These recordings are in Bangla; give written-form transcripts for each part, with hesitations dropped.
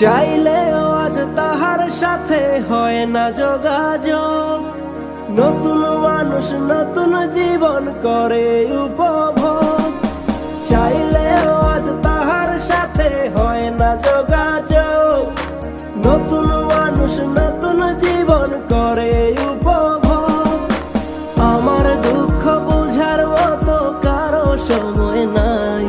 চাইলেও আজ তাহার সাথে হয় না যোগাযোগ। নতুন মানুষ নতুন জীবন করে উপভোগ। চাইলেও আজ তাহার সাথে হয় না যোগাযোগ। নতুন মানুষ নতুন জীবন করে উপভোগ। আমার দুঃখ বুঝার মতো কারো সময় নাই,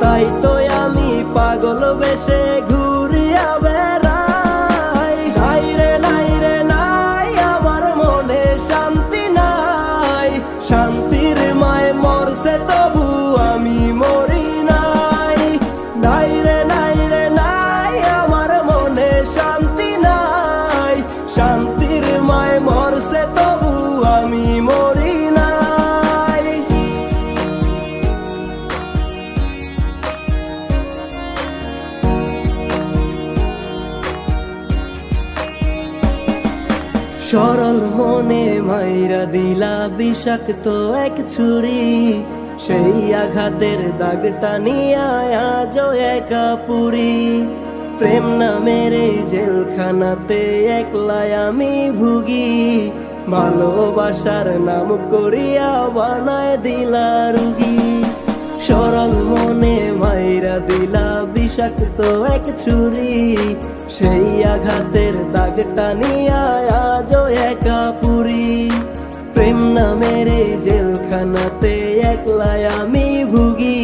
তাই তো আমি পাগল বেশে ঘুরিয়া বেড়াই। নাই রে নাই রে নাই, আমার মনে শান্তি নাই। শান্তির মায় মরছে তবু আমি মরি নাই। নাই রে নাই রে নাই, আমার মনে শান্তি নাই। শান্তির মায় মরছে তবু আমি মরি নাই। সরল মনে মাইরা দিলা বিষাক্ত এক ছুরি। সেই আঘাতের দাগটা নিয়ে আজও একা পুরি। প্রেম নামের এই জেলখানাতে একলাই আমি ভুগি। ভালোবাসার নাম করিয়া বানায় দিলা রুগী। সরল মনে মাইরা দিলা বিষাক্ত এক ছুরি। সেই আঘাতের দাগটা নিয়ে আজও একা পুরি। প্রেম নামের এই জেলখানাতে একলাই আমি ভুগি।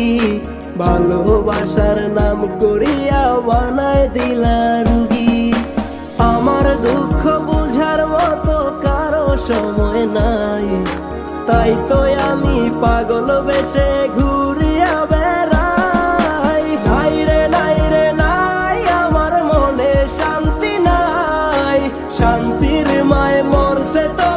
ভালোবাসার নাম করিয়া বানায় দিলা রুগী। আমার দুঃখ বুঝার মতো কারো সময় নাই, তাই তো আমি পাগল বেশে ঘুরিয়া বেড়াই। নাই রে নাই রে নাই, আমার মনে শান্তি নাই। শান্তির মায় মরছে তো